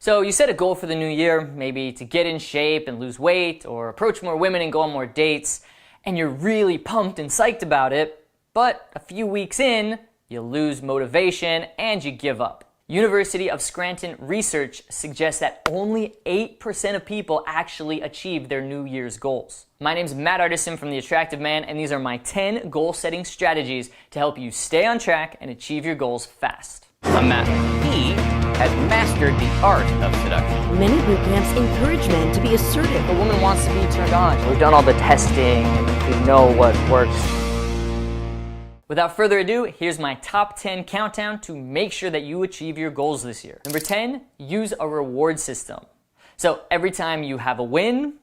So you set a goal for the new year, maybe to get in shape and lose weight, or approach more women and go on more dates, and you're really pumped and psyched about it, but a few weeks in, you lose motivation and you give up. University of Scranton research suggests that only 8% of people actually achieve their New Year's goals. My name's Matt Artisan from The Attractive Man, and these are my 10 goal-setting strategies to help you stay on track and achieve your goals fast. I'm Matt. He has mastered the art of seduction. Many boot camps encourage men to be assertive. A woman wants to be turned on. We've done all the testing and we know what works. Without further ado, here's my top 10 countdown to make sure that you achieve your goals this year. Number 10, use a reward system. So every time you have a win,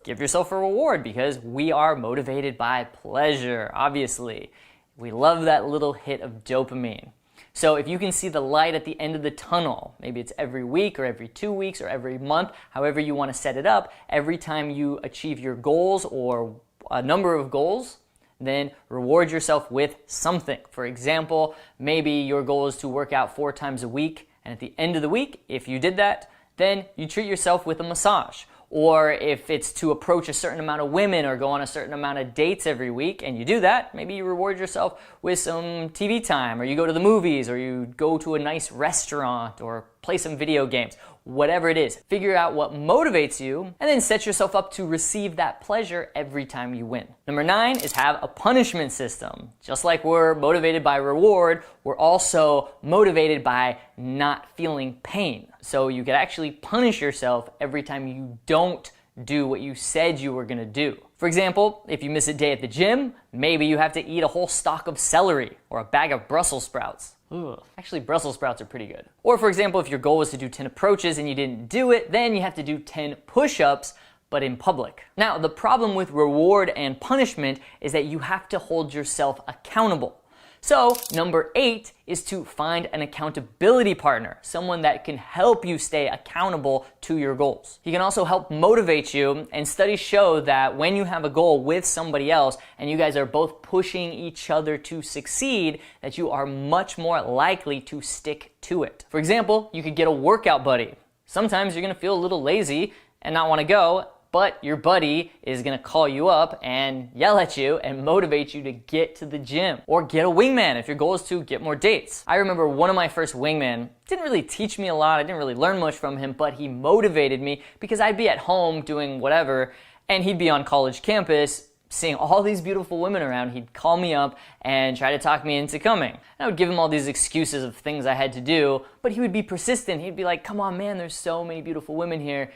give yourself a reward because we are motivated by pleasure, obviously. We love that little hit of dopamine. So if you can see the light at the end of the tunnel, maybe it's every week or every 2 weeks or every month, however you want to set it up, every time you achieve your goals or a number of goals, then reward yourself with something. For example, maybe your goal is to work out 4 times a week, and at the end of the week, if you did that, then you treat yourself with a massage. Or if it's to approach a certain amount of women or go on a certain amount of dates every week, and you do that, maybe you reward yourself with some TV time, or you go to the movies, or you go to a nice restaurant, or play some video games. Whatever it is, figure out what motivates you, and then set yourself up to receive that pleasure every time you win. Number 9 is have a punishment system. Just like we're motivated by reward, we're also motivated by not feeling pain. So you could actually punish yourself every time you don't do what you said you were gonna do. For example, if you miss a day at the gym, maybe you have to eat a whole stalk of celery or a bag of Brussels sprouts. Ugh. Actually, Brussels sprouts are pretty good. Or for example, if your goal was to do 10 approaches and you didn't do it, then you have to do 10 push-ups, but in public. Now, the problem with reward and punishment is that you have to hold yourself accountable. So, number 8 is to find an accountability partner, someone that can help you stay accountable to your goals. He can also help motivate you, and studies show that when you have a goal with somebody else and you guys are both pushing each other to succeed, that you are much more likely to stick to it. For example, you could get a workout buddy. Sometimes you're gonna feel a little lazy and not wanna go, but your buddy is gonna call you up and yell at you and motivate you to get to the gym. Or get a wingman if your goal is to get more dates. I remember one of my first wingmen didn't really teach me a lot, I didn't really learn much from him, but he motivated me because I'd be at home doing whatever, and he'd be on college campus seeing all these beautiful women around. He'd call me up and try to talk me into coming. And I would give him all these excuses of things I had to do, but he would be persistent. He'd be like, come on man, there's so many beautiful women here.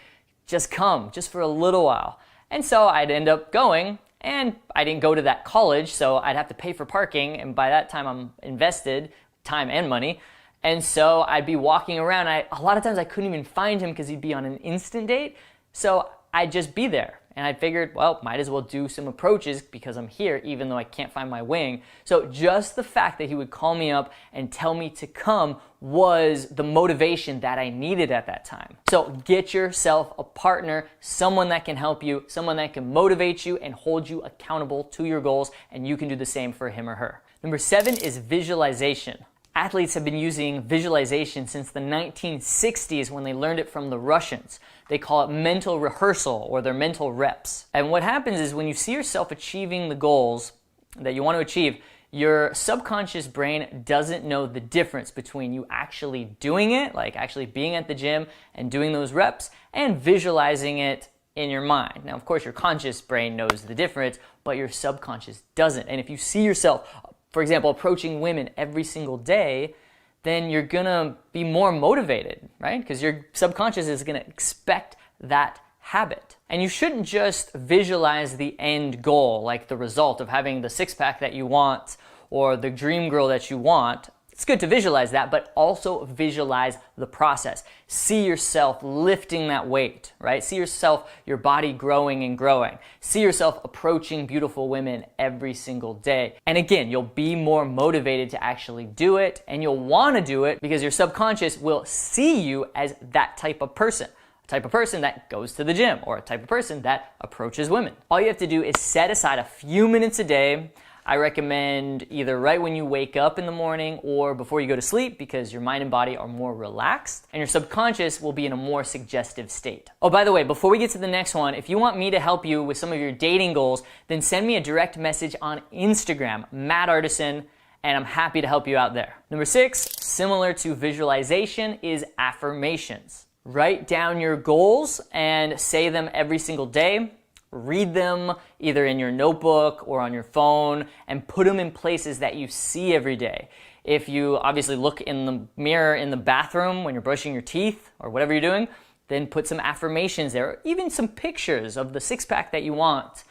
Just come, just for a little while. And so I'd end up going, and I didn't go to that college, so I'd have to pay for parking, and by that time I'm invested time and money. And so I'd be walking around. A lot of times I couldn't even find him because he'd be on an instant date, so I'd just be there. And I figured, well, might as well do some approaches because I'm here even though I can't find my wing. So just the fact that he would call me up and tell me to come was the motivation that I needed at that time. So get yourself a partner, someone that can help you, someone that can motivate you and hold you accountable to your goals, and you can do the same for him or her. Number 7 is visualization. Athletes have been using visualization since the 1960s when they learned it from the Russians. They call it mental rehearsal or their mental reps. And what happens is when you see yourself achieving the goals that you want to achieve, your subconscious brain doesn't know the difference between you actually doing it, like actually being at the gym and doing those reps, and visualizing it in your mind. Now, of course, your conscious brain knows the difference, but your subconscious doesn't. And if you see yourself, for example, approaching women every single day, then you're gonna be more motivated, right? Because your subconscious is gonna expect that habit. And you shouldn't just visualize the end goal, like the result of having the six-pack that you want or the dream girl that you want. It's good to visualize that, but also visualize the process. See yourself lifting that weight, right? See yourself, your body growing and growing. See yourself approaching beautiful women every single day. And again, you'll be more motivated to actually do it, and you'll want to do it because your subconscious will see you as that type of person. A type of person that goes to the gym, or a type of person that approaches women. All you have to do is set aside a few minutes a day. I recommend either right when you wake up in the morning or before you go to sleep, because your mind and body are more relaxed and your subconscious will be in a more suggestive state. Oh, by the way, before we get to the next one, if you want me to help you with some of your dating goals, then send me a direct message on Instagram, Matt Artisan, and I'm happy to help you out there. Number 6, similar to visualization, is affirmations. Write down your goals and say them every single day. Read them either in your notebook or on your phone and put them in places that you see every day. If you obviously look in the mirror in the bathroom when you're brushing your teeth or whatever you're doing, then put some affirmations there, or even some pictures of the six-pack that you want,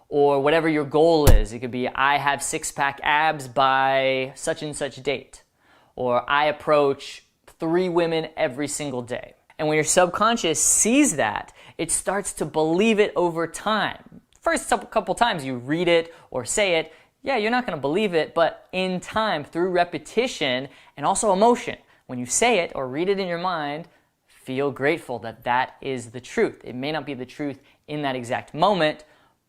or whatever your goal is. It could be, I have six-pack abs by such and such date, or I approach 3 women every single day. And when your subconscious sees that, it starts to believe it over time. First couple times you read it or say it, yeah, you're not going to believe it, but in time, through repetition and also emotion, when you say it or read it in your mind, feel grateful that that is the truth. It may not be the truth in that exact moment,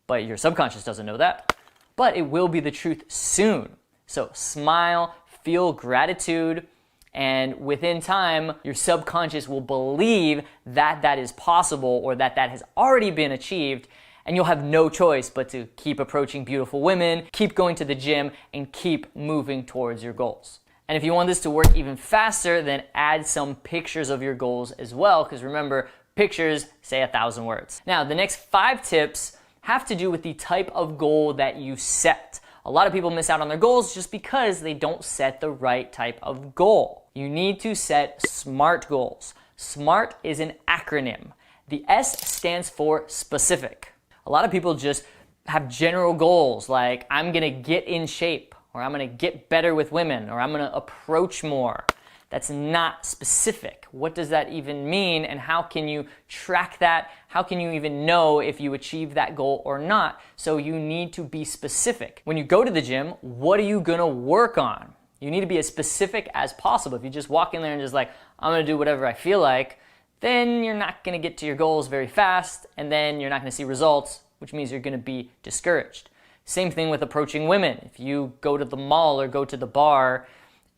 but your subconscious doesn't know that. But it will be the truth soon. So smile, feel gratitude, and within time, your subconscious will believe that that is possible or that that has already been achieved, and you'll have no choice but to keep approaching beautiful women, keep going to the gym, and keep moving towards your goals. And if you want this to work even faster, then add some pictures of your goals as well, because remember, pictures say 1,000 words. Now, the next 5 tips have to do with the type of goal that you set. A lot of people miss out on their goals just because they don't set the right type of goal. You need to set SMART goals. SMART is an acronym. The S stands for specific. A lot of people just have general goals like, I'm gonna get in shape, or I'm gonna get better with women, or I'm gonna approach more. That's not specific. What does that even mean, and how can you track that? How can you even know if you achieve that goal or not? So you need to be specific. When you go to the gym, what are you gonna work on? You need to be as specific as possible. If you just walk in there and just like, I'm gonna do whatever I feel like, then you're not gonna get to your goals very fast, and then you're not gonna see results, which means you're gonna be discouraged. Same thing with approaching women. If you go to the mall or go to the bar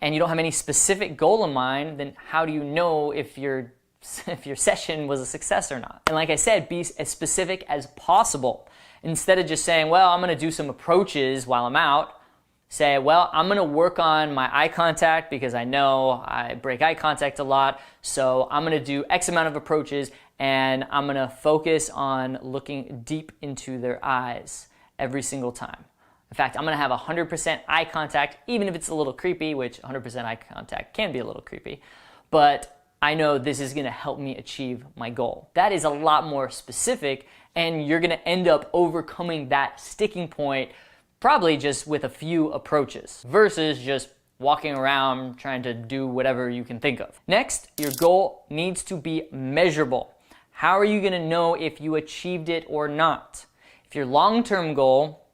and you don't have any specific goal in mind, then how do you know if your session was a success or not? And like I said, be as specific as possible. Instead of just saying, well, I'm gonna do some approaches while I'm out, say, well, I'm gonna work on my eye contact because I know I break eye contact a lot, so I'm gonna do X amount of approaches and I'm gonna focus on looking deep into their eyes every single time. In fact, I'm gonna have 100% eye contact, even if it's a little creepy, which 100% eye contact can be a little creepy, but I know this is gonna help me achieve my goal. That is a lot more specific, and you're gonna end up overcoming that sticking point probably just with a few approaches versus just walking around trying to do whatever you can think of. Next, your goal needs to be measurable. How are you gonna know if you achieved it or not? If your long-term goal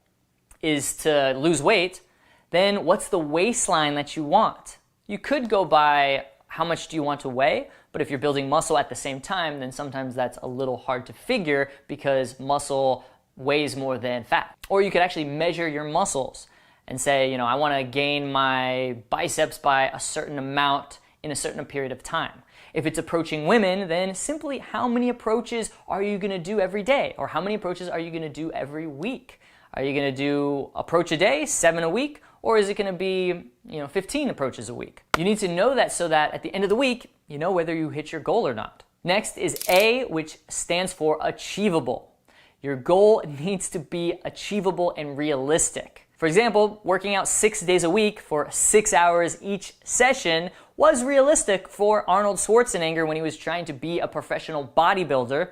is to lose weight, then what's the waistline that you want? You could go by how much do you want to weigh, but if you're building muscle at the same time, then sometimes that's a little hard to figure because muscle weighs more than fat. Or you could actually measure your muscles and say, I want to gain my biceps by a certain amount in a certain period of time. If it's approaching women, then simply how many approaches are you going to do every day? Or how many approaches are you going to do every week? Are you going to do approach a day, 7 a week? Or is it going to be 15 approaches a week? You need to know that so that at the end of the week, you know whether you hit your goal or not. Next is A, which stands for achievable. Your goal needs to be achievable and realistic. For example, working out 6 days a week for 6 hours each session was realistic for Arnold Schwarzenegger when he was trying to be a professional bodybuilder.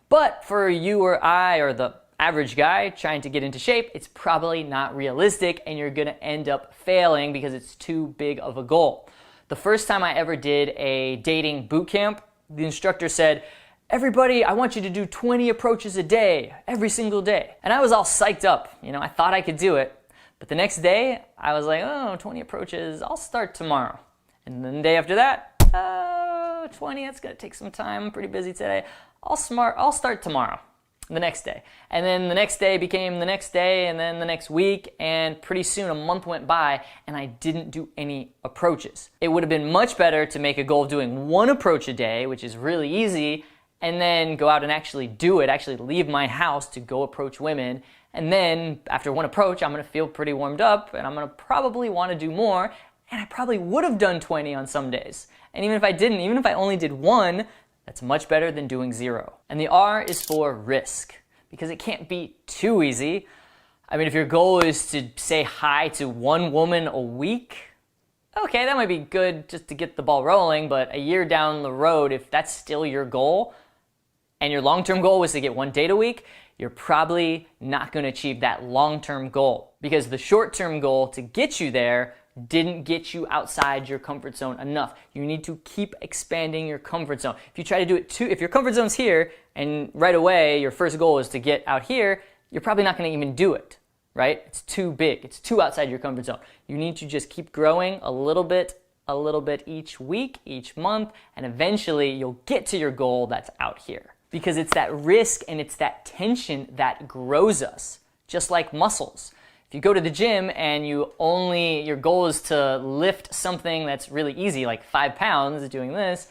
But for you or I or the average guy trying to get into shape, it's probably not realistic and you're gonna end up failing because it's too big of a goal. The first time I ever did a dating boot camp, the instructor said, everybody, I want you to do 20 approaches a day, every single day. And I was all psyched up. I thought I could do it. But the next day, I was like, 20 approaches, I'll start tomorrow. And then the day after that, 20, that's gonna take some time, I'm pretty busy today. I'll start tomorrow. the next day. And then the next day became the next day, and then the next week, and pretty soon a month went by and I didn't do any approaches. It would have been much better to make a goal of doing 1 approach a day, which is really easy, and then go out and actually do it, actually leave my house to go approach women. And then after 1 approach, I'm gonna feel pretty warmed up and I'm gonna probably wanna do more, and I probably would have done 20 on some days. And even if I didn't, even if I only did 1, that's much better than doing 0. And the R is for risk, because it can't be too easy. I mean, if your goal is to say hi to 1 woman a week, okay, that might be good just to get the ball rolling, but a year down the road, if that's still your goal, and your long-term goal was to get 1 date a week, you're probably not going to achieve that long-term goal, because the short-term goal to get you there didn't get you outside your comfort zone enough. You need to keep expanding your comfort zone. If you try to do it if your comfort zone's here and right away your first goal is to get out here, you're probably not going to even do it, right? It's too big. It's too outside your comfort zone. You need to just keep growing a little bit each week, each month, and eventually you'll get to your goal that's out here. Because it's that risk and it's that tension that grows us, just like muscles. If you go to the gym and your goal is to lift something that's really easy, like 5 pounds, doing this,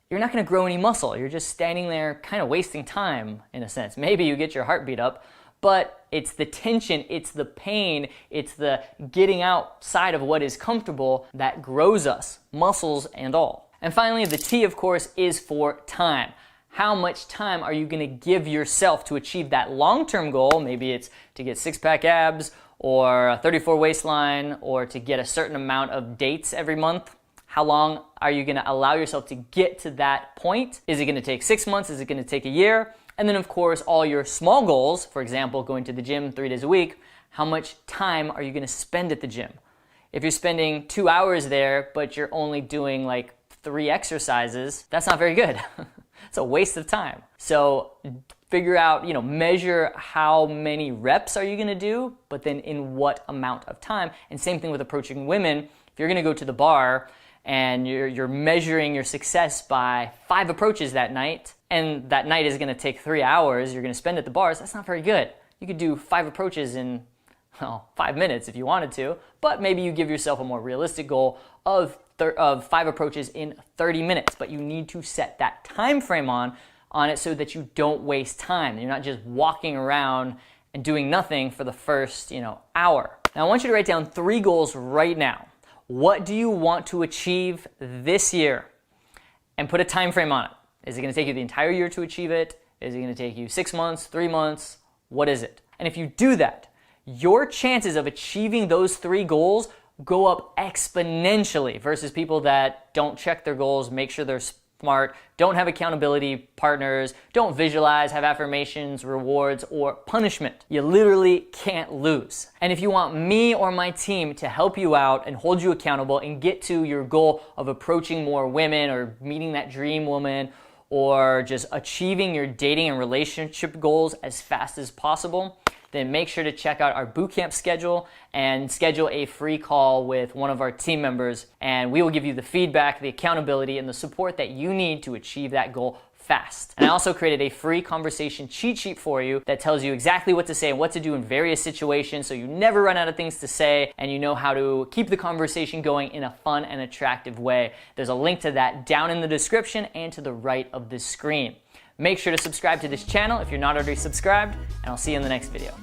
you're not going to grow any muscle. You're just standing there kind of wasting time in a sense. Maybe you get your heart beat up, but it's the tension, it's the pain, it's the getting outside of what is comfortable that grows us, muscles and all. And finally, the T, of course, is for time. How much time are you going to give yourself to achieve that long-term goal? Maybe it's to get 6-pack abs, or a 34 waistline, or to get a certain amount of dates every month. How long are you going to allow yourself to get to that point? Is it going to take 6 months? Is it going to take a year? And then, of course, all your small goals, for example, going to the gym 3 days a week, how much time are you going to spend at the gym? If you're spending 2 hours there, but you're only doing like 3 exercises, that's not very good. It's a waste of time. So figure out, measure how many reps are you going to do, but then in what amount of time. And same thing with approaching women. If you're going to go to the bar and you're measuring your success by 5 approaches that night, and that night is going to take 3 hours you're going to spend at the bars, that's not very good. You could do 5 approaches in 5 minutes if you wanted to, but maybe you give yourself a more realistic goal of 5 approaches in 30 minutes, but you need to set that time frame on it so that you don't waste time. You're not just walking around and doing nothing for the first, hour. Now I want you to write down 3 goals right now. What do you want to achieve this year? And put a time frame on it. Is it going to take you the entire year to achieve it? Is it going to take you 6 months, 3 months? What is it? And if you do that, your chances of achieving those 3 goals go up exponentially versus people that don't check their goals, make sure they're smart, don't have accountability partners, don't visualize, have affirmations, rewards, or punishment. You literally can't lose. And if you want me or my team to help you out and hold you accountable and get to your goal of approaching more women or meeting that dream woman or just achieving your dating and relationship goals as fast as possible, then make sure to check out our bootcamp schedule and schedule a free call with one of our team members, and we will give you the feedback, the accountability, and the support that you need to achieve that goal fast. And I also created a free conversation cheat sheet for you that tells you exactly what to say and what to do in various situations so you never run out of things to say and you know how to keep the conversation going in a fun and attractive way. There's a link to that down in the description and to the right of this screen. Make sure to subscribe to this channel if you're not already subscribed, and I'll see you in the next video.